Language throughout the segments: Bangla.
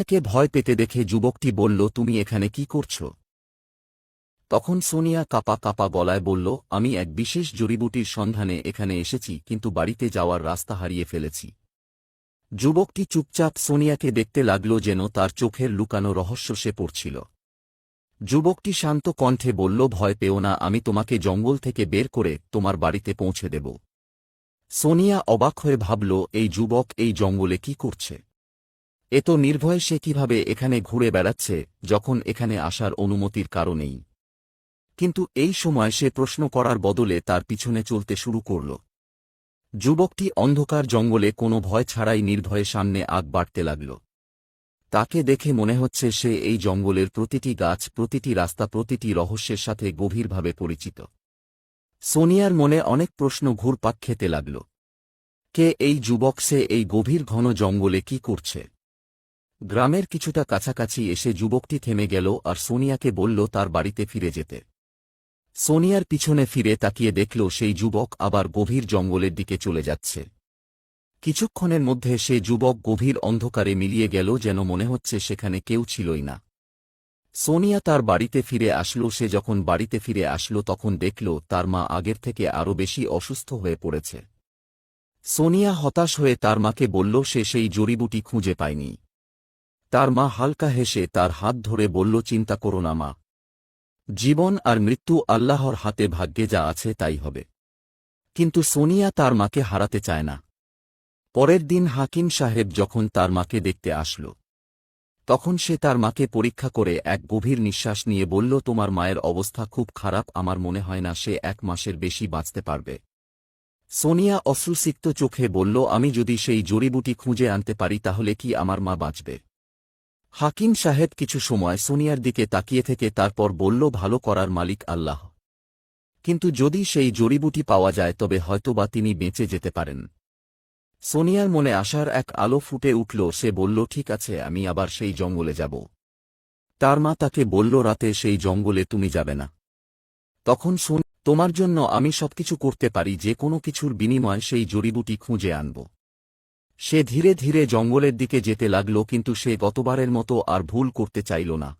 তাকে ভয় পেতে দেখে যুবকটি বলল, তুমি এখানে কি করছ? তখন সোনিয়া কাপা কাপা গলায় বলল, আমি এক বিশেষ জড়িবুটির সন্ধানে এখানে এসেছি, কিন্তু বাড়িতে যাওয়ার রাস্তা হারিয়ে ফেলেছি। যুবকটি চুপচাপ সোনিয়াকে দেখতে লাগল, যেন তার চোখের লুকানো রহস্য সে পড়ছিল। যুবকটি শান্ত কণ্ঠে বলল, ভয় পেও না, আমি তোমাকে জঙ্গল থেকে বের করে তোমার বাড়িতে পৌঁছে দেব। সোনিয়া অবাক হয়ে ভাবল, এই যুবক এই জঙ্গলে কি করছে? এত নির্ভয়ে সে কিভাবে এখানে ঘুরে বেড়াচ্ছে, যখন এখানে আসার অনুমতির কারণেই? কিন্তু এই সময় সে প্রশ্ন করার বদলে তার পিছনে চলতে শুরু করল। যুবকটি অন্ধকার জঙ্গলে কোনো ভয় ছাড়াই নির্ভয়ে সামনে আগ বাড়তে লাগল। তাকে দেখে মনে হচ্ছে সে এই জঙ্গলের প্রতিটি গাছ, প্রতিটি রাস্তা, প্রতিটি রহস্যের সাথে গভীরভাবে পরিচিত। সোনিয়ার মনে অনেক প্রশ্ন ঘুরপাক খেতে লাগল। কে এই যুবক? সে এই গভীর ঘন জঙ্গলে কি করছে? গ্রামের কিছুটা কাছাকাছি এসে যুবকটি থেমে গেল আর সোনিয়াকে বলল তার বাড়িতে ফিরে যেতে। সোনিয়ার পিছনে ফিরে তাকিয়ে দেখল সেই যুবক আবার গভীর জঙ্গলের দিকে চলে যাচ্ছে। কিছুক্ষণের মধ্যে সে যুবক গভীর অন্ধকারে মিলিয়ে গেল, যেন মনে হচ্ছে সেখানে কেউ ছিলই না। সোনিয়া তার বাড়িতে ফিরে আসলো। সে যখন বাড়িতে ফিরে আসলো তখন দেখল তার মা আগের থেকে আরও বেশি অসুস্থ হয়ে পড়েছে। সোনিয়া হতাশ হয়ে তার মাকে বলল সে সেই জড়িবুটি খুঁজে পায়নি। তার মা হালকা হেসে তার হাত ধরে বলল, চিন্তা করো না মা, জীবন আর মৃত্যু আল্লাহর হাতে, ভাগ্যে যা আছে তাই হবে। কিন্তু সোনিয়া তার মাকে হারাতে চায় না। পরের দিন হাকিম সাহেব যখন তার মাকে দেখতে আসল, তখন সে তার মাকে পরীক্ষা করে এক গভীর নিঃশ্বাস নিয়ে বলল, তোমার মায়ের অবস্থা খুব খারাপ, আমার মনে হয় না সে 1 মাসের বেশি বাঁচতে পারবে। সোনিয়া অশ্রুসিক্ত চোখে বলল, আমি যদি সেই জড়িবুটি খুঁজে আনতে পারি তাহলে কি আমার মা বাঁচবে? হাকিম সাহেব কিছু সময় সোনিয়ার দিকে তাকিয়ে থেকে তারপর বলল, ভালো করার মালিক আল্লাহ, কিন্তু যদি সেই জড়িবুটি পাওয়া যায় তবে হয়তোবা তিনি বেঁচে যেতে পারেন। সোনিয়ার মনে আশার এক আলো ফুটে উঠল। সে বলল, ঠিক আছে, আমি আবার সেই জঙ্গলে যাব। তার মা তাকে বলল, রাতে সেই জঙ্গলে তুমি যাবে না। তখন তোমার জন্য আমি সবকিছু করতে পারি, যে কোনো কিছুর বিনিময়ে সেই জড়িবুটি খুঁজে আনব। সে ধীরে ধীরে জঙ্গলের দিকে যেতে লাগল, কিন্তু সে গতবারের মতো আর ভুল করতে চাইল না।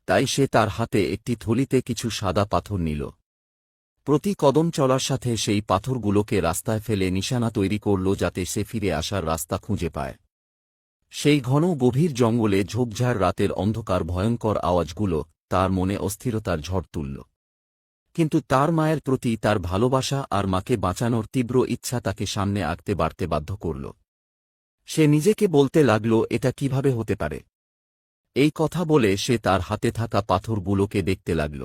তাই সে তার হাতে একটি থলিতে কিছু সাদা পাথর নিল। প্রতি কদম চলার সাথে সেই পাথরগুলোকে রাস্তায় ফেলে নিশানা তৈরি করল, যাতে সে ফিরে আসার রাস্তা খুঁজে পায়। সেই ঘন গভীর জঙ্গলে ঝোপঝাড় রাতের অন্ধকার ভয়ঙ্কর আওয়াজগুলো তার মনে অস্থিরতার ঝড় তুলল। কিন্তু তার মায়ের প্রতি তার ভালোবাসা আর মাকে বাঁচানোর তীব্র ইচ্ছা তাকে সামনে আগতে বাড়তে বাধ্য করল। সে নিজেকে বলতে লাগল, এটা কিভাবে হতে পারে? এই কথা বলে সে তার হাতে থাকা পাথরগুলোকে দেখতে লাগল।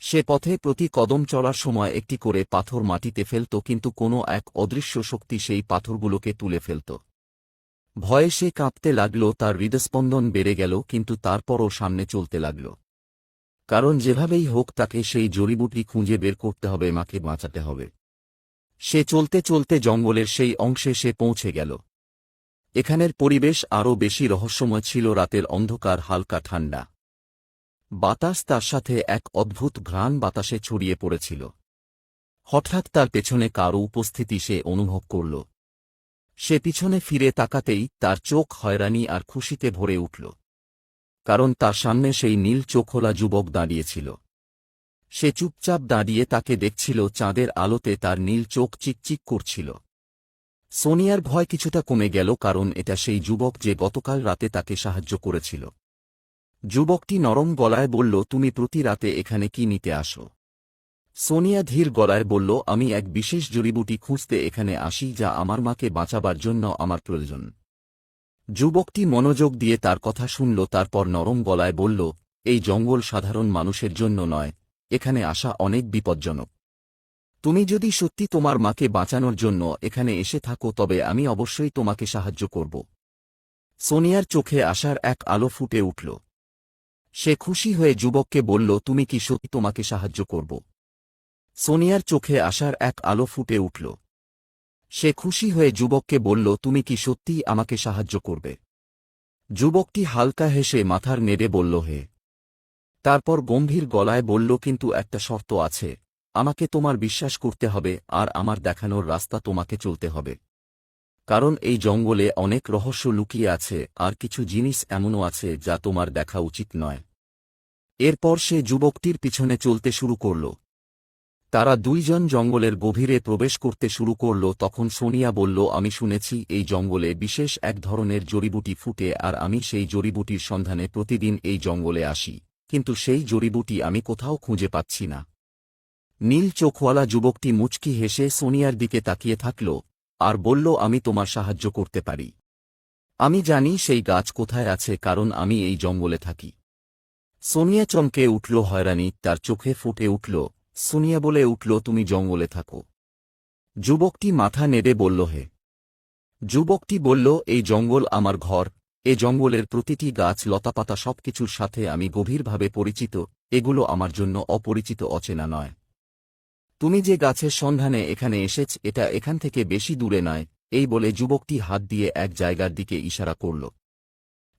সে পথে প্রতি কদম চলার সময় একটি করে পাথর মাটিতে ফেলত, কিন্তু কোনো এক অদৃশ্য শক্তি সেই পাথরগুলোকে তুলে ফেলত। ভয়ে সে কাঁপতে লাগল, তার হৃদস্পন্দন বেড়ে গেল, কিন্তু তারপরও সামনে চলতে লাগল। কারণ যেভাবেই হোক তাকে সেই জড়িবুটি খুঁজে বের করতে হবে, মাকে বাঁচাতে হবে। সে চলতে চলতে জঙ্গলের সেই অংশে সে পৌঁছে গেল। এখানের পরিবেশ আরও বেশি রহস্যময় ছিল। রাতের অন্ধকার হালকা ঠান্ডা বাতাস, তার সাথে এক অদ্ভুত ঘ্রাণ বাতাসে ছড়িয়ে পড়েছিল। হঠাৎ তার পেছনে কারও উপস্থিতি সে অনুভব করল। সে পিছনে ফিরে তাকাতেই তার চোখ হয়রানি আর খুশিতে ভরে উঠল, কারণ তার সামনে সেই নীল চোখোলা যুবক দাঁড়িয়েছিল। সে চুপচাপ দাঁড়িয়ে তাকে দেখছিল। চাঁদের আলোতে তার নীল চোখ চিকচিক করছিল। সোনিয়ার ভয় কিছুটা কমে গেল, কারণ এটা সেই যুবক যে গতকাল রাতে তাকে সাহায্য করেছিল। যুবকটি নরম গলায় বলল, তুমি প্রতি রাতে এখানে কি নিতে আসো? সোনিয়া ধীর গলায় বলল, আমি এক বিশেষ জড়িবুটি খুঁজতে এখানে আসি, যা আমার মাকে বাঁচাবার জন্য আমার প্রয়োজন। যুবকটি মনোযোগ দিয়ে তার কথা শুনল, তারপর নরম গলায় বলল, এই জঙ্গল সাধারণ মানুষের জন্য নয়, এখানে আসা অনেক বিপজ্জনক। তুমি যদি সত্যি তোমার মাকে বাঁচানোর জন্য এখানে এসে থাকো তবে আমি অবশ্যই তোমাকে সাহায্য করব। সোনিয়ার চোখে আশার এক আলো ফুটে উঠল। সে খুশি হয়ে যুবককে বলল, তুমি কি সত্যি তোমাকে সাহায্য করব? সোনিয়ার চোখে আশার এক আলো ফুটে উঠল। সে খুশি হয়ে যুবককে বলল, তুমি কি সত্যিই আমাকে সাহায্য করবে? যুবকটি হালকা হেসে মাথার নেড়ে বলল, হে। তারপর গম্ভীর গলায় বলল, কিন্তু একটা শর্ত আছে, আমাকে তোমার বিশ্বাস করতে হবে আর আমার দেখানোর রাস্তা তোমাকে চলতে হবে। কারণ এই জঙ্গলে অনেক রহস্য লুকিয়ে আছে আর কিছু জিনিস এমনও আছে যা তোমার দেখা উচিত নয়। এরপর সে যুবকটির পিছনে চলতে শুরু করল। তারা দুইজন জঙ্গলের গভীরে প্রবেশ করতে শুরু করল। তখন সোনিয়া বলল, আমি শুনেছি এই জঙ্গলে বিশেষ এক ধরনের জড়িবুটি ফুটে আর আমি সেই জড়িবুটির সন্ধানে প্রতিদিন এই জঙ্গলে আসি, কিন্তু সেই জড়িবুটি আমি কোথাও খুঁজে পাচ্ছি না। নীল চোখওয়ালা যুবকটি মুচকি হেসে সোনিয়ার দিকে তাকিয়ে থাকল আর বলল, আমি তোমার সাহায্য করতে পারি। আমি জানি সেই গাছ কোথায় আছে, কারণ আমি এই জঙ্গলে থাকি। সোনিয়া চমকে উঠল, হয়রানি তার চোখে ফুটে উঠল। সোনিয়া বলে উঠল, তুমি জঙ্গলে থাকো? যুবকটি মাথা নেড়ে বলল, হে। যুবকটি বলল, এই জঙ্গল আমার ঘর। এ জঙ্গলের প্রতিটি গাছ, লতাপাতা সবকিছুর সাথে আমি গভীরভাবে পরিচিত। এগুলো আমার জন্য অপরিচিত, অচেনা নয়। তুমি যে গাছের সন্ধানে এখানে এসেছ এটা এখান থেকে বেশি দূরে নয়। এই বলে যুবকটি হাত দিয়ে এক জায়গার দিকে ইশারা করল।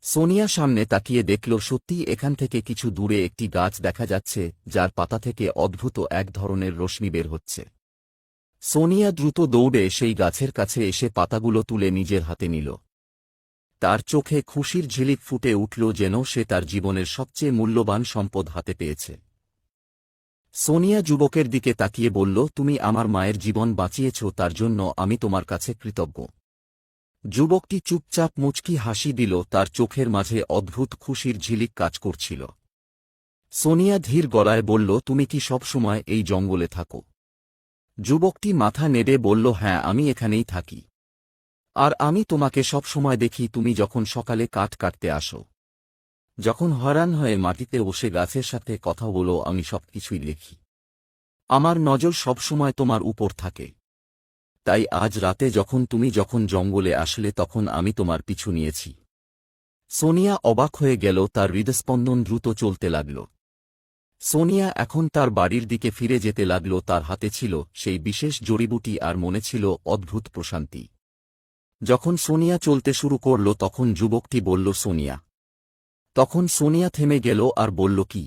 সোনিয়া সামনে তাকিয়ে দেখল, সত্যিই এখান থেকে কিছু দূরে একটি গাছ দেখা যাচ্ছে যার পাতা থেকে অদ্ভুত এক ধরনের রশ্মি বের হচ্ছে। সোনিয়া দ্রুত দৌড়ে সেই গাছের কাছে এসে পাতাগুলো তুলে নিজের হাতে নিল। তার চোখে খুশির ঝিলিক ফুটে উঠল, যেন সে তার জীবনের সবচেয়ে মূল্যবান সম্পদ হাতে পেয়েছে। সোনিয়া যুবকের দিকে তাকিয়ে বলল, তুমি আমার মায়ের জীবন বাঁচিয়েছ, তার জন্য আমি তোমার কাছে কৃতজ্ঞ। যুবকটি চুপচাপ মুচকি হাসি দিল, তার চোখের মাঝে অদ্ভুত খুশির ঝিলিক কাজ করছিল। সোনিয়া ধীর গলায় বলল, তুমি কি সব সময় এই জঙ্গলে থাকো? যুবকটি মাথা নেড়ে বলল, হ্যাঁ, আমি এখানেই থাকি। আর আমি তোমাকে সব সময় দেখি, তুমি যখন সকালে কাঠ কাটতে আসো, যখন হয়রান হয়ে মাটিতে বসে গাছের সাথে কথা বলো, আমি সবকিছুই দেখি। আমার নজর সবসময় তোমার উপর থাকে। তাই আজ রাতে যখন জঙ্গলে আসলে তখন আমি তোমার পিছু নিয়েছি। সোনিয়া অবাক হয়ে গেল, তার হৃদস্পন্দন দ্রুত চলতে লাগল। সোনিয়া এখন তার বাড়ির দিকে ফিরে যেতে লাগল। তার হাতে ছিল সেই বিশেষ জড়িবুটি আর মনে ছিল অদ্ভুত প্রশান্তি। যখন সোনিয়া চলতে শুরু করল তখন যুবকটি বলল, সোনিয়া। তখন সোনিয়া থেমে গেল আর বলল, কি?